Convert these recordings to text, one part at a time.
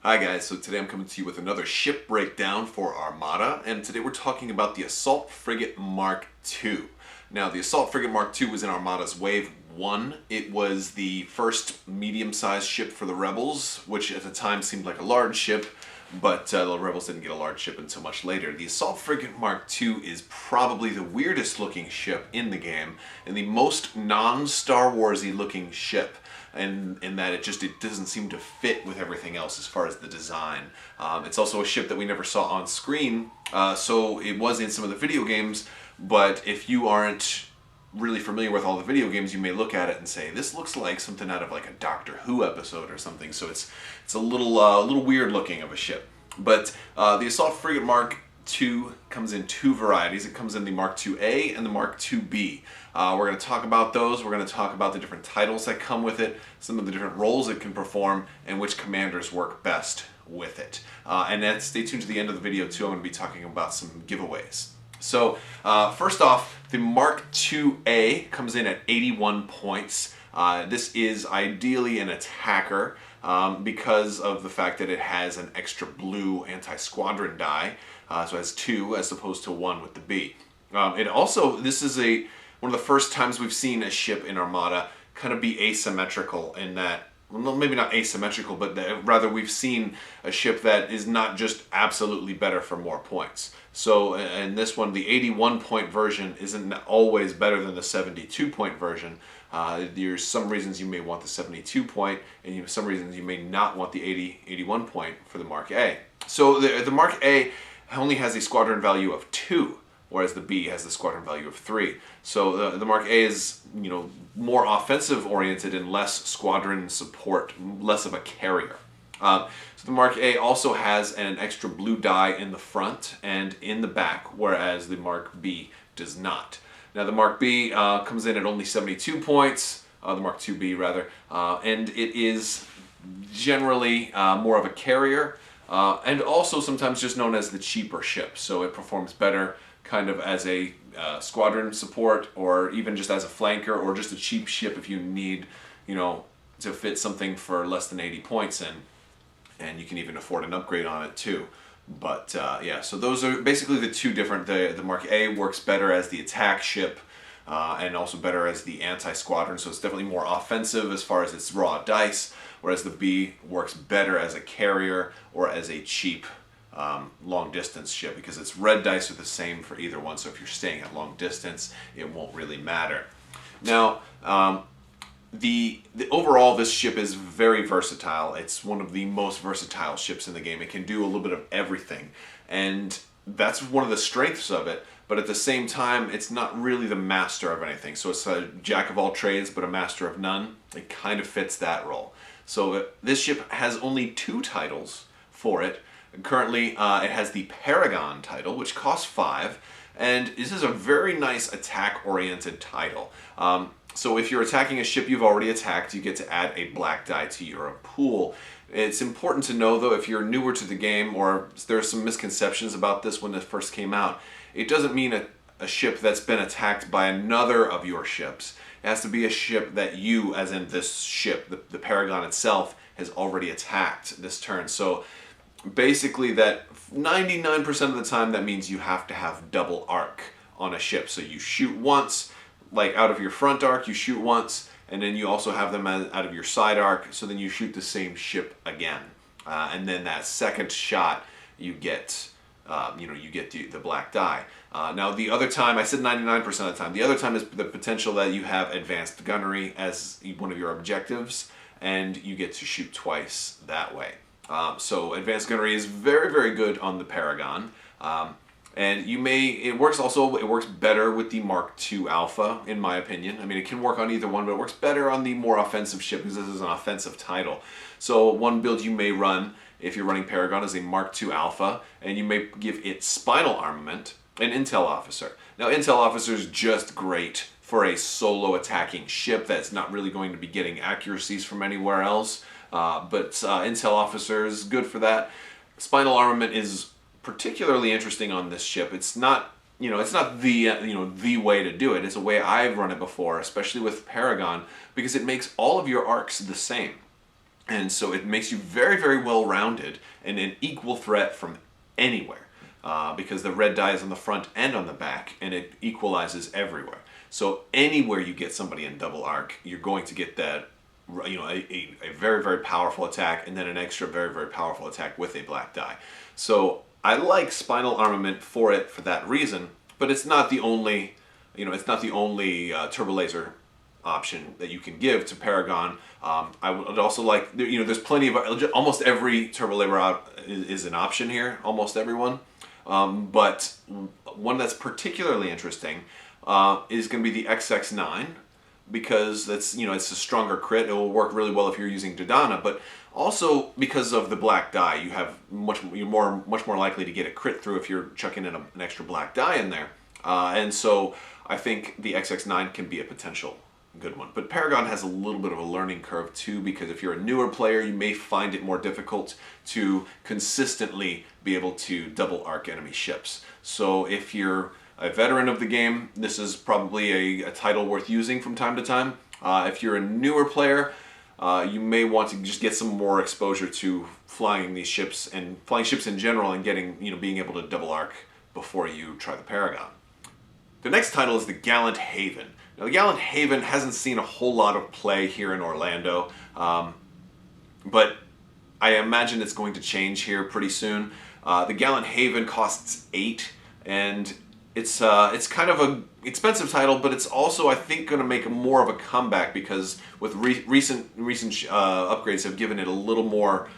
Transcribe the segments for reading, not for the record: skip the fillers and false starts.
Hi guys, so today I'm coming to you with another ship breakdown for Armada, and today we're talking about the Assault Frigate Mark II. Now, the Assault Frigate Mark II was in Armada's Wave 1. It was the first medium-sized ship for the Rebels, which at the time seemed like a large ship, but the Rebels didn't get a large ship until much later. The Assault Frigate Mark II is probably the weirdest looking ship in the game, and the most non-Star Wars-y looking ship. And in that it doesn't seem to fit with everything else as far as the design. It's also a ship that we never saw on screen, so it was in some of the video games, but if you aren't really familiar with all the video games, you may look at it and say, this looks like something out of like a Doctor Who episode or something, so it's a little weird looking of a ship. But the Assault Frigate Mark II comes in two varieties. It comes in the Mark IIA and the Mark IIB. We're going to talk about those. We're going to talk about the different titles that come with it, some of the different roles it can perform, and which commanders work best with it. And then stay tuned to the end of the video too. I'm going to be talking about some giveaways. So first off, the Mark IIA comes in at 81 points. This is ideally an attacker because of the fact that it has an extra blue anti-squadron die. So it has 2 as opposed to 1 with the B. This is one of the first times we've seen a ship in Armada kind of be asymmetrical in that, well, maybe not asymmetrical, but rather we've seen a ship that is not just absolutely better for more points. So in this one, the 81 point version isn't always better than the 72 point version. There's some reasons you may want the 72 point, and some reasons you may not want the 81 point for the Mark A. So the Mark A only has a squadron value of 2, whereas the B has the squadron value of 3. So the Mark A is, more offensive oriented and less squadron support, less of a carrier. So the Mark A also has an extra blue die in the front and in the back, whereas the Mark B does not. Now the Mark B comes in at only 72 points, the Mark IIB rather, and it is generally more of a carrier, and also sometimes just known as the cheaper ship. So it performs better kind of as a squadron support, or even just as a flanker, or just a cheap ship if you need, to fit something for less than 80 points in, and you can even afford an upgrade on it too. But yeah, so those are basically the two different. The Mark A works better as the attack ship, and also better as the anti-squadron, so it's definitely more offensive as far as its raw dice, whereas the B works better as a carrier or as a cheap long distance ship, because its red dice are the same for either one, so if you're staying at long distance, it won't really matter. Now, the overall, this ship is very versatile. It's one of the most versatile ships in the game. It can do a little bit of everything, and that's one of the strengths of it, but at the same time, it's not really the master of anything. So it's a jack of all trades, but a master of none. It kind of fits that role. So this ship has only 2 titles for it. Currently, it has the Paragon title, which costs 5, and this is a very nice attack-oriented title. So if you're attacking a ship you've already attacked, you get to add a black die to your pool. It's important to know, though, if you're newer to the game, or there are some misconceptions about this when it first came out, it doesn't mean a ship that's been attacked by another of your ships. It has to be a ship that you, as in this ship, the Paragon itself, has already attacked this turn. So basically that 99% of the time that means you have to have double arc on a ship. So you shoot once, like out of your front arc, you shoot once, and then you also have them out of your side arc, so then you shoot the same ship again. And then that second shot, you get the black die. Now the other time, I said 99% of the time, the other time is the potential that you have advanced gunnery as one of your objectives, and you get to shoot twice that way. So advanced gunnery is very, very good on the Paragon. And it works better with the Mark II Alpha, in my opinion. I mean, it can work on either one, but it works better on the more offensive ship, because this is an offensive title. So one build you may run, if you're running Paragon, is a Mark II Alpha, and you may give it Spinal Armament and Intel Officer. Now, Intel Officer is just great for a solo attacking ship that's not really going to be getting accuracies from anywhere else, but Intel Officer is good for that. Spinal Armament is particularly interesting on this ship. It's not, it's not the way to do it. It's a way I've run it before, especially with Paragon, because it makes all of your arcs the same. And so it makes you very, very well-rounded and an equal threat from anywhere, because the red die is on the front and on the back, and it equalizes everywhere. So anywhere you get somebody in double arc, you're going to get that, a very, very powerful attack, and then an extra very, very powerful attack with a black die. So I like Spinal Armament for it for that reason, but it's not the only, turbo laser option that you can give to Paragon. I would also like, there's plenty of, almost every turbo laser is an option here, almost everyone. But one that's particularly interesting is going to be the XX9, because that's, it's a stronger crit. It will work really well if you're using Dodana, but also because of the black die, you're much more likely to get a crit through if you're chucking in an extra black die in there. And so I think the XX9 can be a potential good one. But Paragon has a little bit of a learning curve too, because if you're a newer player, you may find it more difficult to consistently be able to double arc enemy ships. So if you're a veteran of the game, this is probably a title worth using from time to time. If you're a newer player, you may want to just get some more exposure to flying these ships and flying ships in general, and getting, being able to double arc before you try the Paragon. The next title is the Gallant Haven. Now, the Gallant Haven hasn't seen a whole lot of play here in Orlando, but I imagine it's going to change here pretty soon. The Gallant Haven costs 8, and it's kind of an expensive title, but it's also, I think, going to make more of a comeback, because with recent upgrades have given it a little more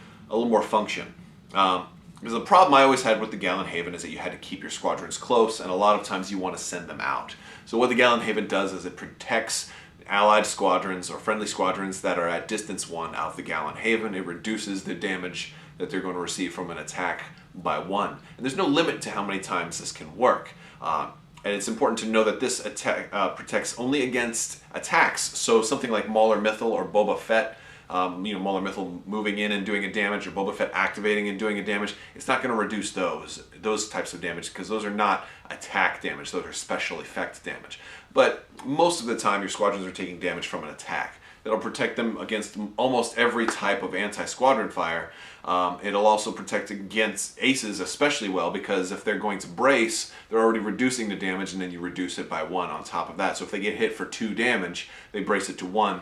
function. Because the problem I always had with the Gallant Haven is that you had to keep your squadrons close, and a lot of times you want to send them out. So what the Gallant Haven does is it protects allied squadrons or friendly squadrons that are at distance 1 out of the Gallant Haven. It reduces the damage that they're going to receive from an attack by 1. And there's no limit to how many times this can work. And it's important to know that this attack protects only against attacks. So something like Mauler Mythil or Boba Fett, Mauler Mythil moving in and doing a damage, or Boba Fett activating and doing a damage, it's not going to reduce those types of damage, because those are not attack damage, those are special effect damage. But most of the time your squadrons are taking damage from an attack. It'll protect them against almost every type of anti-squadron fire. It'll also protect against aces especially well, because if they're going to brace, they're already reducing the damage, and then you reduce it by 1 on top of that. So if they get hit for 2 damage, they brace it to 1,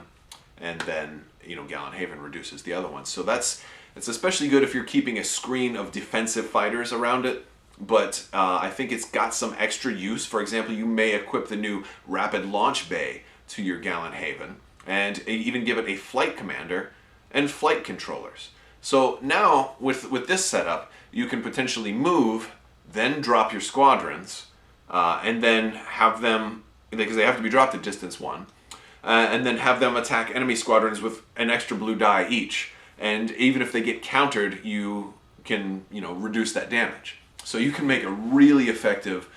and then Gallant Haven reduces the other one. So it's especially good if you're keeping a screen of defensive fighters around it. But I think it's got some extra use. For example, you may equip the new Rapid Launch Bay to your Gallant Haven, and even give it a flight commander and flight controllers. So now with this setup, you can potentially move, then drop your squadrons, and then have them, because they have to be dropped at distance 1. And then have them attack enemy squadrons with an extra blue die each. And even if they get countered, you can, reduce that damage. So you can make a really effective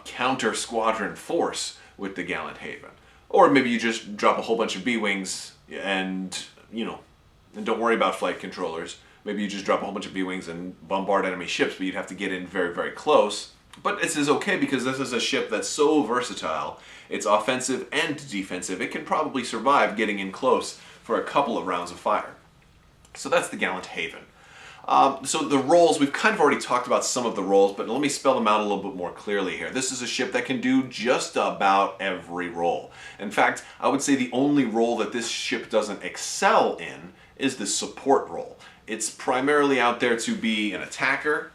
counter squadron force with the Gallant Haven. Or maybe you just drop a whole bunch of B-Wings and don't worry about flight controllers. Maybe you just drop a whole bunch of B-Wings and bombard enemy ships, but you'd have to get in very, very close. But this is okay, because this is a ship that's so versatile. It's offensive and defensive. It can probably survive getting in close for a couple of rounds of fire. So that's the Gallant Haven. So the roles, we've kind of already talked about some of the roles, but let me spell them out a little bit more clearly here. This is a ship that can do just about every role. In fact, I would say the only role that this ship doesn't excel in is the support role. It's primarily out there to be an attacker,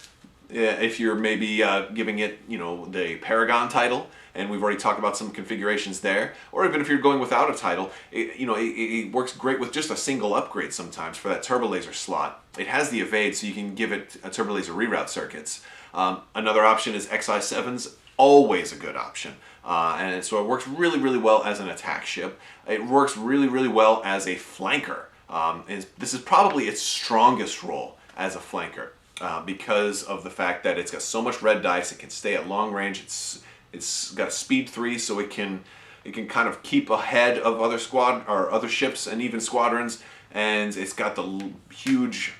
if you're maybe giving it, the Paragon title, and we've already talked about some configurations there, or even if you're going without a title, it works great with just a single upgrade sometimes for that turbo laser slot. It has the evade, so you can give it a turbo laser reroute circuits. Another option is XI7's, always a good option. And so it works really, really well as an attack ship. It works really, really well as a flanker. This is probably its strongest role as a flanker. Because of the fact that it's got so much red dice, it can stay at long range. It's got a speed 3, so it can kind of keep ahead of other ships and even squadrons. And it's got the huge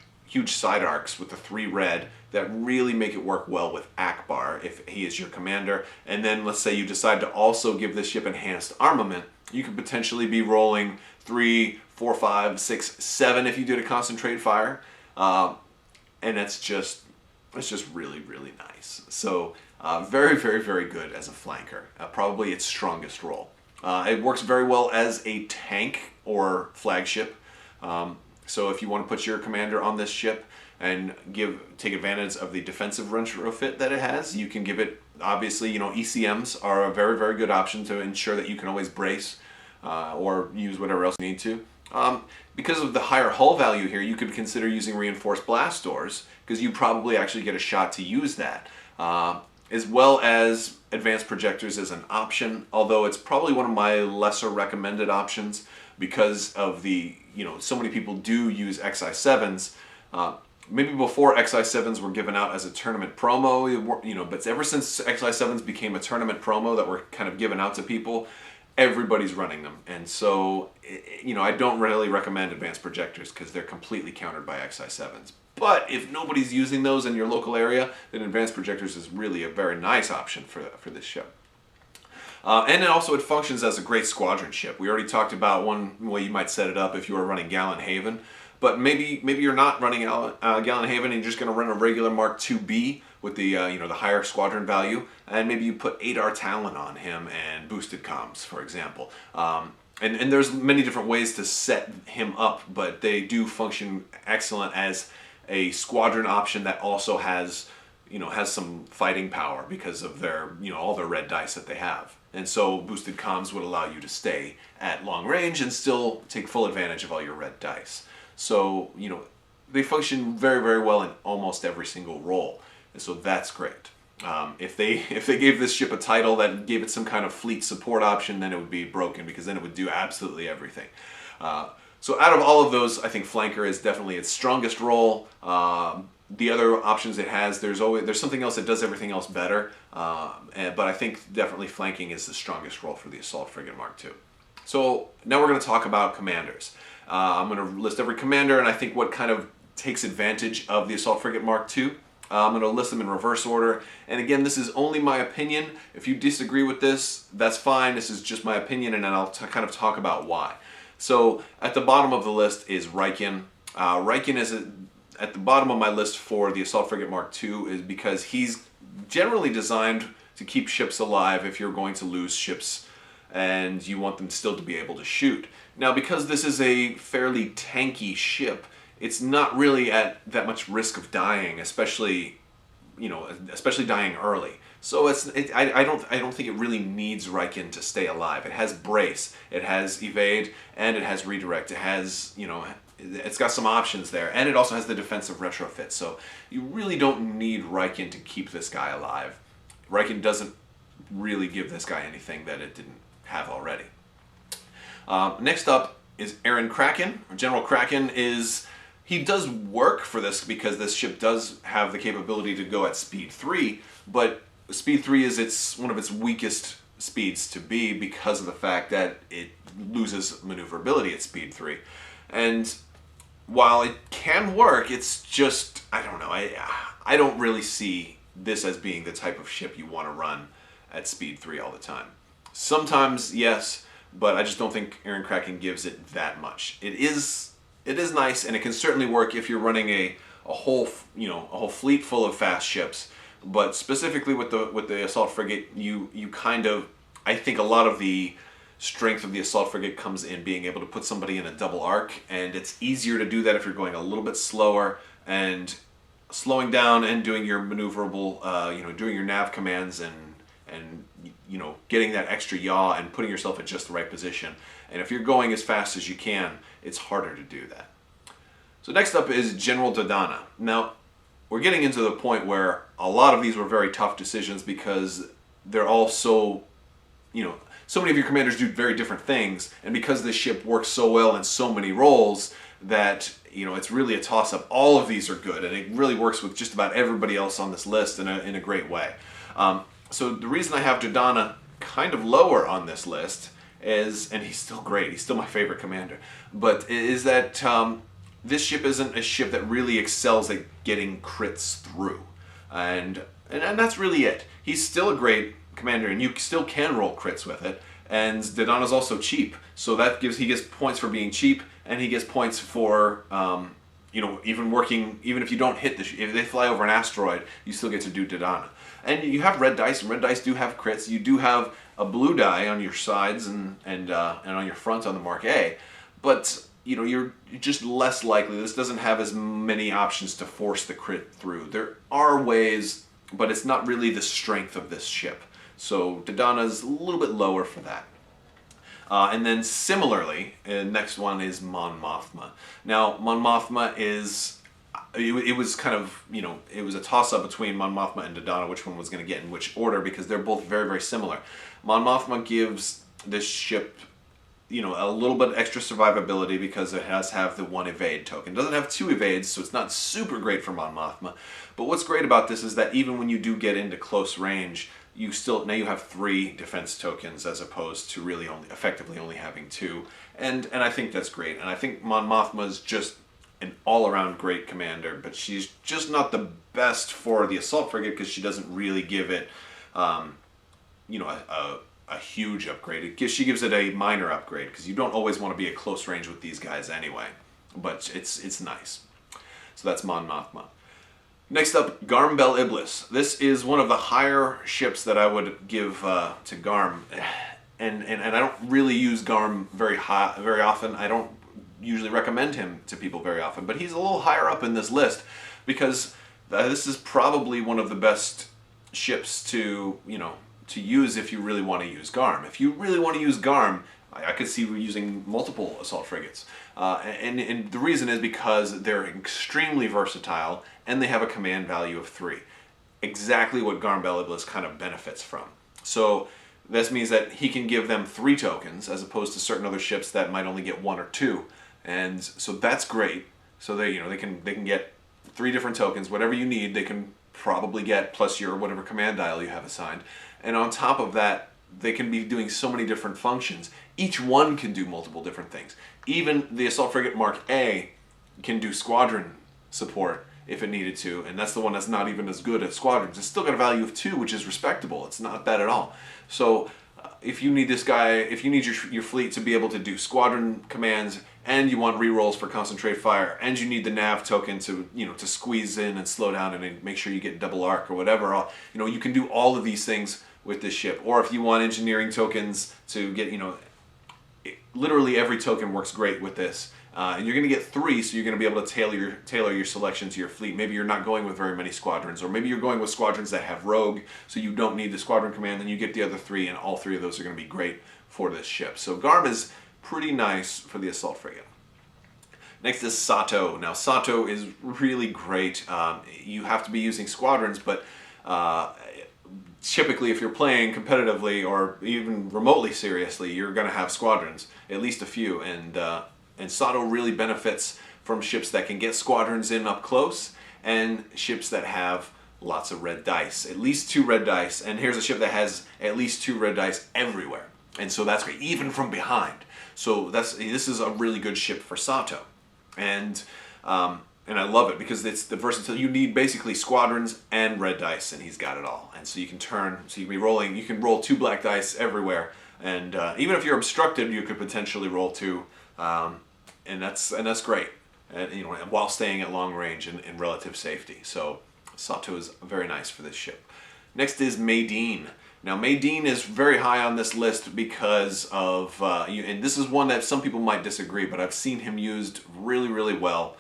side arcs with the 3 red that really make it work well with Akbar if he is your commander. And then let's say you decide to also give this ship enhanced armament, you could potentially be rolling 3, 4, 5, 6, 7 if you did a concentrate fire. And it's just really, really nice. So very, very, very good as a flanker. Probably its strongest role. It works very well as a tank or flagship. So if you want to put your commander on this ship and take advantage of the defensive retrofit that it has, you can give it, obviously, ECMs are a very, very good option to ensure that you can always brace or use whatever else you need to. Because of the higher hull value here, you could consider using reinforced blast doors, because you probably actually get a shot to use that. As well as advanced projectors as an option, although it's probably one of my lesser recommended options because of so many people do use XI7s. Maybe before XI7s were given out as a tournament promo, but ever since XI7s became a tournament promo that were kind of given out to people, everybody's running them. And so, I don't really recommend advanced projectors because they're completely countered by XI7s. But if nobody's using those in your local area, then advanced projectors is really a very nice option for this ship. And it functions as a great squadron ship. We already talked about one way you might set it up if you were running Gallant Haven. But maybe you're not running Gallant Haven and you're just going to run a regular Mark IIB with the the higher squadron value, and maybe you put 8R Talon on him and boosted comms, for example. And there's many different ways to set him up, but they do function excellent as a squadron option that also has some fighting power because of their all their red dice that they have. And so boosted comms would allow you to stay at long range and still take full advantage of all your red dice. So, they function very, very well in almost every single role. And so that's great. If they gave this ship a title that gave it some kind of fleet support option, then it would be broken, because then it would do absolutely everything. So out of all of those, I think flanker is definitely its strongest role. The other options it has, there's something else that does everything else better. But I think definitely flanking is the strongest role for the Assault Frigate Mark II. So now we're going to talk about commanders. I'm going to list every commander and I think what kind of takes advantage of the Assault Frigate Mark II. I'm going to list them in reverse order. And again, this is only my opinion. If you disagree with this, that's fine. This is just my opinion, and then I'll kind of talk about why. So at the bottom of the list is Kraken. Kraken is at the bottom of my list for the Assault Frigate Mark II is because he's generally designed to keep ships alive if you're going to lose ships and you want them still to be able to shoot. Now, because this is a fairly tanky ship, it's not really at that much risk of dying, especially dying early. So I don't think it really needs Kraken to stay alive. It has brace, it has evade, and it has redirect. It has it's got some options there, and it also has the defensive retrofit. So you really don't need Kraken to keep this guy alive. Kraken doesn't really give this guy anything that it didn't have already. Next up is Kraken. General Kraken he does work for this because this ship does have the capability to go at speed 3, but speed 3 is one of its weakest speeds to be because of the fact that it loses maneuverability at speed 3. And while it can work, it's just, I don't know, I don't really see this as being the type of ship you want to run at speed 3 all the time. Sometimes, yes, but I just don't think Kraken gives it that much. It is nice, and it can certainly work if you're running a whole fleet full of fast ships. But specifically with the Assault Frigate, you kind of, I think a lot of the strength of the Assault Frigate comes in being able to put somebody in a double arc, and it's easier to do that if you're going a little bit slower and slowing down and doing your maneuverable, doing your nav commands and getting that extra yaw and putting yourself at just the right position. And if you're going as fast as you can, it's harder to do that. So next up is General Dodonna. Now, we're getting into the point where a lot of these were very tough decisions because they're all so many of your commanders do very different things, and because this ship works so well in so many roles that, it's really a toss-up. All of these are good, and it really works with just about everybody else on this list in a great way. So the reason I have Dodonna kind of lower on this list is, and he's still great, he's still my favorite commander, but is that this ship isn't a ship that really excels at getting crits through. And that's really it. He's still a great commander, and you still can roll crits with it, And Dodonna's also cheap, so that he gets points for being cheap, and he gets points for even if you don't hit if they fly over an asteroid, you still get to do Dodonna. And you have red dice, and red dice do have crits. You do have a blue die on your sides and on your front on the Mark A, but you're just less likely. This doesn't have as many options to force the crit through. There are ways, but it's not really the strength of this ship. So Dodonna's a little bit lower for that. And then similarly, next one is Mon Mothma. Now, Mon Mothma is, it was kind of, it was a toss-up between Mon Mothma and Dodonna, which one was going to get in which order, because they're both very, very similar. Mon Mothma gives this ship, a little bit extra survivability because it has to have the 1 evade token. It doesn't have 2 evades, so it's not super great for Mon Mothma. But what's great about this is that even when you do get into close range, now you have 3 defense tokens as opposed to really effectively only having 2. And I think that's great. And I think Mon Mothma is just an all-around great commander, but she's just not the best for the Assault Frigate because she doesn't really give it, a huge upgrade. She gives it a minor upgrade because you don't always want to be at close range with these guys anyway. But it's nice. So that's Mon Mothma. Next up, Garm Bel Iblis. This is one of the higher ships that I would give to Garm, and I don't really use Garm very often. I don't usually recommend him to people very often, but he's a little higher up in this list because this is probably one of the best ships to use if you really want to use Garm. If you really want to use Garm, I could see using multiple assault frigates. And the reason is because they're extremely versatile and they have a command value of 3. Exactly what Garm Bel Iblis kind of benefits from. So this means that he can give them 3 tokens as opposed to certain other ships that might only get 1 or 2. And so that's great. So they can get 3 different tokens, whatever you need, they can probably get, plus your whatever command dial you have assigned. And on top of that, they can be doing so many different functions. Each one can do multiple different things. Even the Assault Frigate Mark A can do squadron support if it needed to, and that's the one that's not even as good at squadrons. It's still got a value of 2, which is respectable. It's not bad at all. So if you need this guy, if you need your fleet to be able to do squadron commands, and you want rerolls for concentrate fire, and you need the nav token to to squeeze in and slow down and make sure you get double arc or whatever, you can do all of these things with this ship. Or if you want engineering tokens to get, literally every token works great with this. And you're going to get 3, so you're going to be able to tailor your selection to your fleet. Maybe you're not going with very many squadrons, or maybe you're going with squadrons that have rogue, so you don't need the squadron command, then you get the other 3, and all 3 of those are going to be great for this ship. So Garm is pretty nice for the Assault Frigate. Next is Sato. Now Sato is really great. You have to be using squadrons, but typically if you're playing competitively or even remotely seriously, you're going to have squadrons, at least a few, and Sato really benefits from ships that can get squadrons in up close and ships that have lots of red dice, at least 2 red dice. And here's a ship that has at least 2 red dice everywhere, and so that's great, even from behind. So this is a really good ship for Sato, and I love it because it's the versatility. You need basically squadrons and red dice, and he's got it all. And so you can you can roll 2 black dice everywhere, and even if you're obstructed, you could potentially roll 2, and that's great. And while staying at long range and in relative safety. So Sato is very nice for this ship. Next is Maydeen. Now Maydeen is very high on this list because of, and this is one that some people might disagree, but I've seen him used really, really well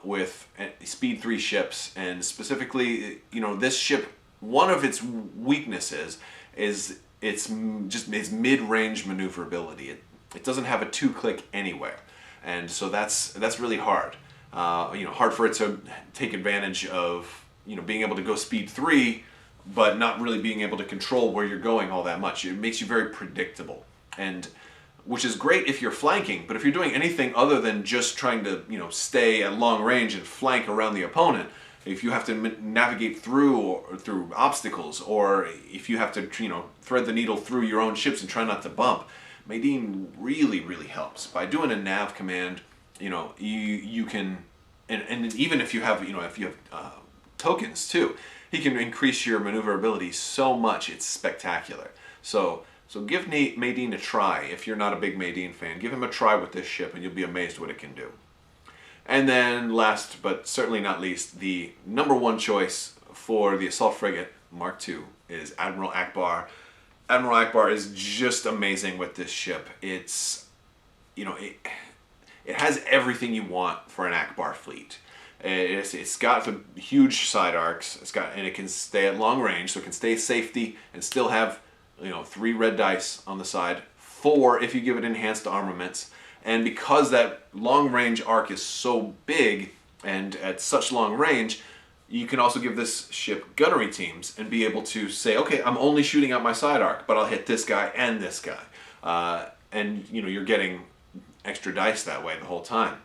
with Speed 3 ships, and specifically, this ship, one of its weaknesses is its mid-range maneuverability. It doesn't have a 2-click anywhere, and so that's really hard. Hard for it to take advantage of being able to go Speed 3, but not really being able to control where you're going all that much. It makes you very predictable, and which is great if you're flanking, but if you're doing anything other than just trying to stay at long range and flank around the opponent, if you have to navigate through obstacles, or if you have to thread the needle through your own ships and try not to bump, Maydeen really, really helps. By doing a nav command, you can, and even if you have tokens too, he can increase your maneuverability so much, it's spectacular. So So give Maydeen a try. If you're not a big Maydeen fan, give him a try with this ship and you'll be amazed what it can do. And then last but certainly not least, the number one choice for the Assault Frigate Mark II is Admiral Ackbar. Admiral Ackbar is just amazing with this ship. It's, you know, it has everything you want for an Ackbar fleet. It's got the huge side arcs. And it can stay at long range, so it can stay safety and still have, you know, 3 red dice on the side, 4 if you give it enhanced armaments. And because that long range arc is so big and at such long range, you can also give this ship gunnery teams and be able to say, okay, I'm only shooting out my side arc, but I'll hit this guy and this guy. And you know, you're getting extra dice that way the whole time,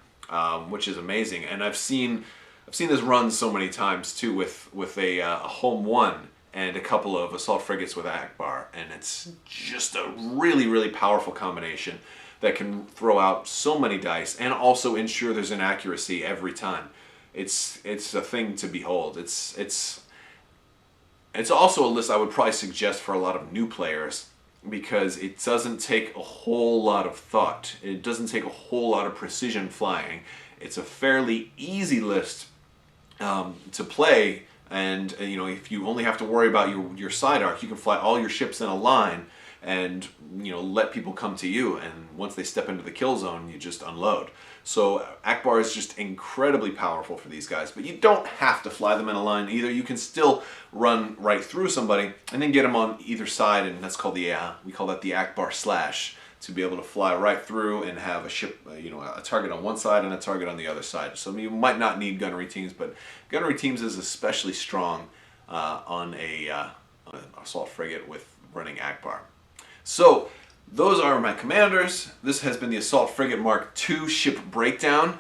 which is amazing. And I've seen this run so many times too with a home one and a couple of assault frigates with Ackbar, and it's just a really, really powerful combination that can throw out so many dice and also ensure there's an accuracy every time. It's a thing to behold. It's also a list I would probably suggest for a lot of new players because it doesn't take a whole lot of thought. It doesn't take a whole lot of precision flying. It's a fairly easy list to play, and you know, if you only have to worry about your side arc, you can fly all your ships in a line and, you know, let people come to you, and once they step into the kill zone, you just unload. So Ackbar is just incredibly powerful for these guys, but you don't have to fly them in a line either. You can still run right through somebody and then get them on either side, and that's called we call that the Ackbar slash, to be able to fly right through and have a ship, you know, a target on one side and a target on the other side. So you might not need gunnery teams, but gunnery teams is especially strong on an assault frigate with running Ackbar. So those are my commanders. This has been the Assault Frigate Mark II ship breakdown.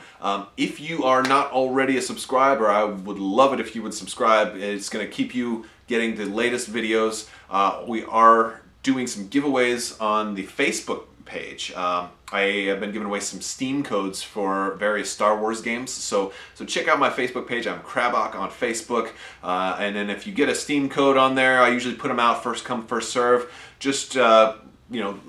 If you are not already a subscriber, I would love it if you would subscribe. It's going to keep you getting the latest videos. We are doing some giveaways on the Facebook page. I have been giving away some Steam codes for various Star Wars games, so check out my Facebook page. I'm Crabbok on Facebook, and then if you get a Steam code on there, I usually put them out first come first serve. Just you know,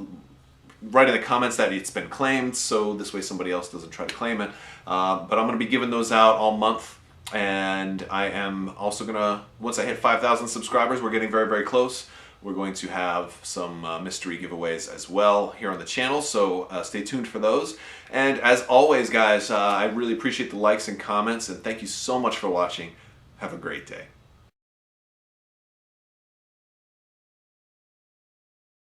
write in the comments that it's been claimed, so this way somebody else doesn't try to claim it. But I'm going to be giving those out all month, and I am also going to, once I hit 5,000 subscribers, we're getting very, very close, we're going to have some mystery giveaways as well here on the channel, so stay tuned for those. And as always, guys, I really appreciate the likes and comments, and thank you so much for watching. Have a great day.